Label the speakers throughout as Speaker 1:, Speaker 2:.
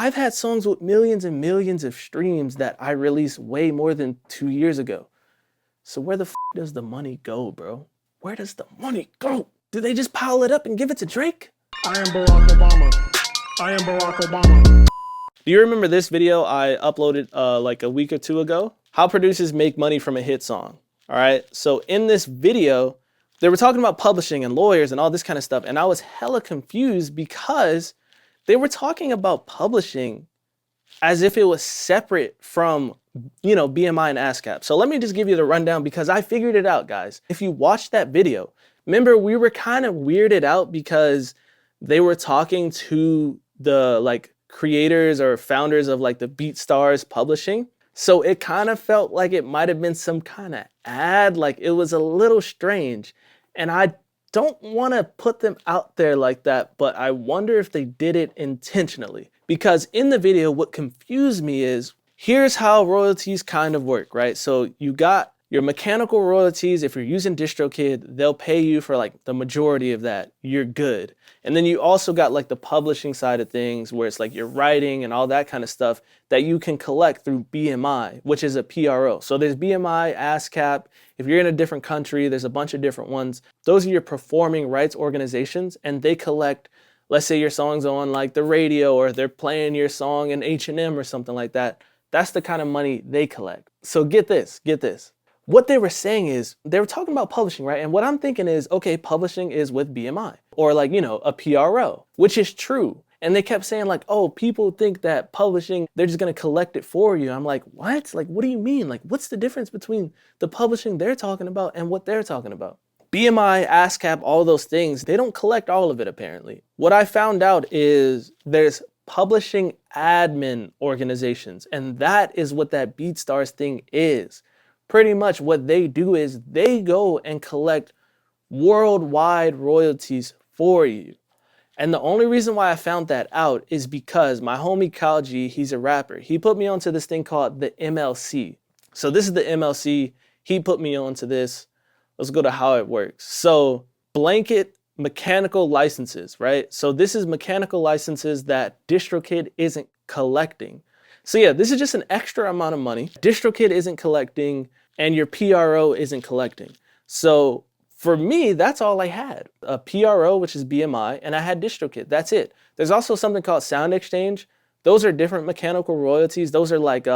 Speaker 1: I've had songs with millions and millions of streams that I released way more than 2 years ago. So where the does the money go, bro? Where does the money go? Do they just pile it up and give it to Drake?
Speaker 2: I am Barack Obama. I am Barack Obama.
Speaker 1: Do you remember this video I uploaded like a week or two ago? How producers make money from a hit song. All right, so in this video, they were talking about publishing and lawyers and all this kind of stuff, and I was hella confused because they were talking about publishing as if it was separate from, you know, BMI and ASCAP. So let me just give you the rundown because I figured it out, guys. If you watched that video, remember we were kind of weirded out because they were talking to the like creators or founders of like the BeatStars publishing. So it kind of felt like it might have been some kind of ad, like it was a little strange. And I don't want to put them out there like that, but I wonder if they did it intentionally. Because in the video, what confused me is, here's how royalties kind of work, right? So you got your mechanical royalties. If you're using DistroKid, they'll pay you for like the majority of that. You're good. And then you also got like the publishing side of things where it's like your writing and all that kind of stuff that you can collect through BMI, which is a PRO. So there's BMI, ASCAP. If you're in a different country, there's a bunch of different ones. Those are your performing rights organizations, and they collect, let's say your song's on like the radio or they're playing your song in H&M or something like that. That's the kind of money they collect. So get this. What they were saying is, they were talking about publishing, right? And what I'm thinking is, okay, publishing is with BMI or like, you know, a PRO, which is true. And they kept saying like, oh, people think that publishing, they're just going to collect it for you. I'm like, what? Like, what do you mean? Like, what's the difference between the publishing they're talking about and what they're talking about? BMI, ASCAP, all those things, they don't collect all of it apparently. What I found out is there's publishing admin organizations, and that is what that BeatStars thing is. Pretty much what they do is they go and collect worldwide royalties for you. And the only reason why I found that out is because my homie Kyle G, he's a rapper. He put me onto this thing called the MLC. So this is the MLC. He put me onto this. Let's go to how it works. So blanket mechanical licenses, right? So this is mechanical licenses that DistroKid isn't collecting. So yeah, this is just an extra amount of money. DistroKid isn't collecting and your PRO isn't collecting. So for me, that's all I had. A PRO, which is BMI, and I had DistroKid. That's it. There's also something called Sound Exchange. Those are different mechanical royalties. Those are like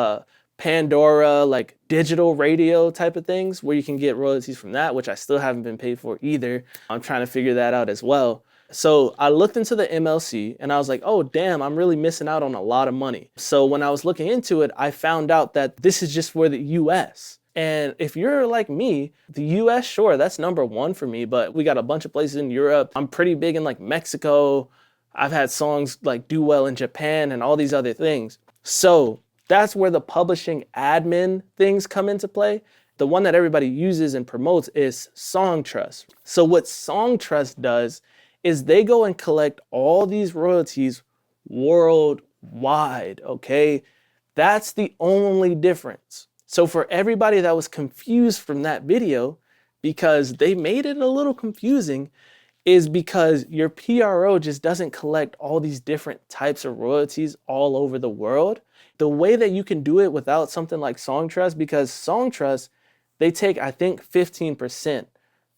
Speaker 1: Pandora, like digital radio type of things where you can get royalties from that, which I still haven't been paid for either. I'm trying to figure that out as well. So I looked into the MLC and I was like, oh, damn, I'm really missing out on a lot of money. So when I was looking into it, I found out that this is just for the US. And if you're like me, the US, sure, that's number one for me, but we got a bunch of places in Europe. I'm pretty big in like Mexico. I've had songs like do well in Japan and all these other things. So that's where the publishing admin things come into play. The one that everybody uses and promotes is Songtrust. So what Songtrust does is they go and collect all these royalties worldwide, okay? That's the only difference. So for everybody that was confused from that video, because they made it a little confusing, is because your PRO just doesn't collect all these different types of royalties all over the world. The way that you can do it without something like Songtrust, because Songtrust, they take, I think, 15%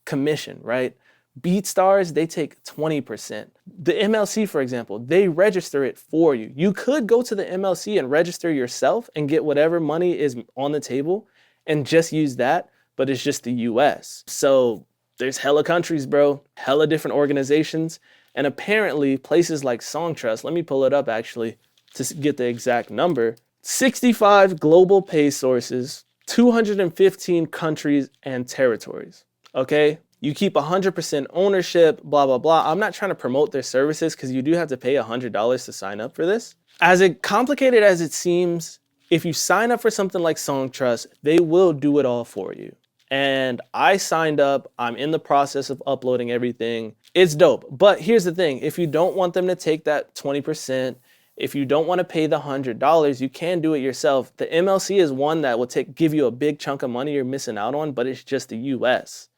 Speaker 1: commission, right? BeatStars, they take 20%. The MLC, for example, they register it for you. You could go to the MLC and register yourself and get whatever money is on the table and just use that, but it's just the US. So there's hella countries, bro, hella different organizations, and apparently places like Songtrust, let me pull it up actually to get the exact number, 65 global pay sources, 215 countries and territories, okay? You keep 100% ownership, blah, blah, blah. I'm not trying to promote their services because you do have to pay $100 to sign up for this. As complicated as it seems, if you sign up for something like Songtrust, they will do it all for you. And I signed up, I'm in the process of uploading everything. It's dope. But here's the thing, if you don't want them to take that 20%, if you don't want to pay the $100, you can do it yourself. The MLC is one that will give you a big chunk of money you're missing out on, but it's just the US.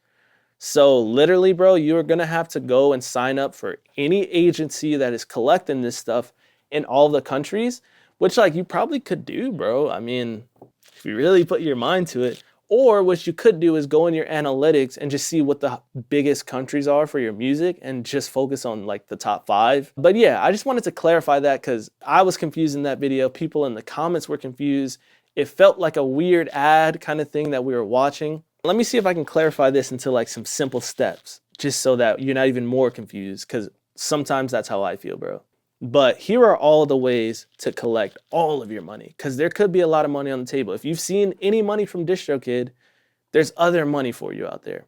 Speaker 1: So literally, bro, you're going to have to go and sign up for any agency that is collecting this stuff in all the countries, which like you probably could do, bro. I mean, if you really put your mind to it. Or what you could do is go in your analytics and just see what the biggest countries are for your music and just focus on like the top 5. But yeah, I just wanted to clarify that because I was confused in that video. People in the comments were confused. It felt like a weird ad kind of thing that we were watching. Let me see if I can clarify this into like some simple steps, just so that you're not even more confused, because sometimes that's how I feel, bro. But here are all the ways to collect all of your money, because there could be a lot of money on the table. If you've seen any money from DistroKid, there's other money for you out there.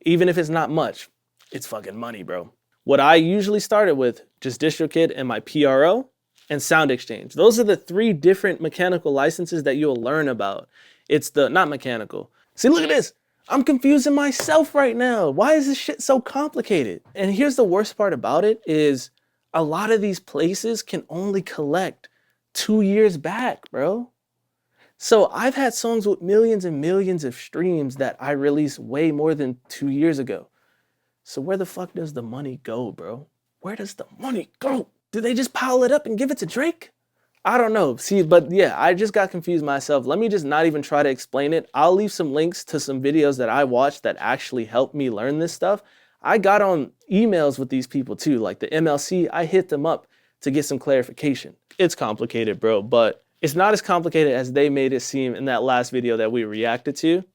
Speaker 1: Even if it's not much, it's fucking money, bro. What I usually started with, just DistroKid and my PRO and Sound Exchange. Those are the 3 different mechanical licenses that you'll learn about. It's the, not mechanical. See, look at this. I'm confusing myself right now. Why is this shit so complicated? And here's the worst part about it is a lot of these places can only collect 2 years back, bro. So I've had songs with millions and millions of streams that I released way more than 2 years ago. So where the fuck does the money go, bro? Where does the money go? Do they just pile it up and give it to Drake? I don't know. See, but yeah, I just got confused myself. Let me just not even try to explain it. I'll leave some links to some videos that I watched that actually helped me learn this stuff. I got on emails with these people too, like the MLC. I hit them up to get some clarification. It's complicated, bro, but it's not as complicated as they made it seem in that last video that we reacted to.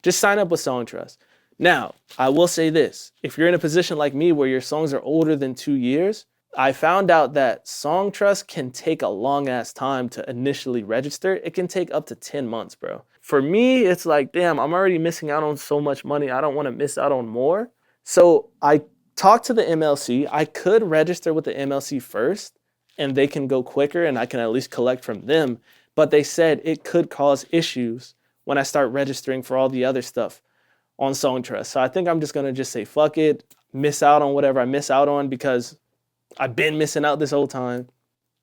Speaker 1: Just sign up with Songtrust. Now, I will say this. If you're in a position like me where your songs are older than 2 years, I found out that Songtrust can take a long ass time to initially register. It can take up to 10 months, bro. For me, it's like, damn, I'm already missing out on so much money. I don't want to miss out on more. So I talked to the MLC. I could register with the MLC first and they can go quicker and I can at least collect from them. But they said it could cause issues when I start registering for all the other stuff on Songtrust. So I think I'm just going to just say, fuck it, miss out on whatever I miss out on because I've been missing out this whole time,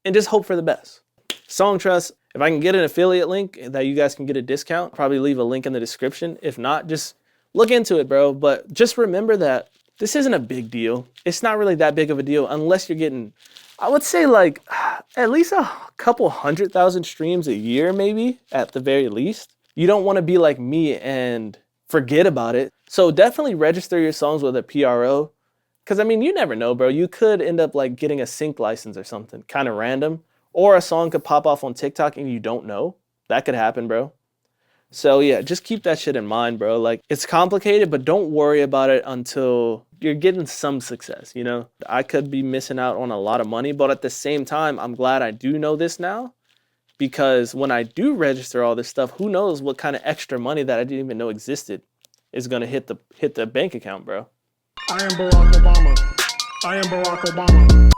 Speaker 1: and just hope for the best. Songtrust, if I can get an affiliate link that you guys can get a discount, probably leave a link in the description. If not, just look into it, bro. But just remember that this isn't a big deal. It's not really that big of a deal unless you're getting, I would say like at least a couple 100,000 streams a year, maybe at the very least. You don't want to be like me and forget about it. So definitely register your songs with a PRO. Because, I mean, you never know, bro. You could end up, like, getting a sync license or something, kind of random. Or a song could pop off on TikTok and you don't know. That could happen, bro. So, yeah, just keep that shit in mind, bro. Like, it's complicated, but don't worry about it until you're getting some success, you know? I could be missing out on a lot of money, but at the same time, I'm glad I do know this now. Because when I do register all this stuff, who knows what kind of extra money that I didn't even know existed is going to hit the bank account, bro.
Speaker 2: I am Barack Obama. I am Barack Obama.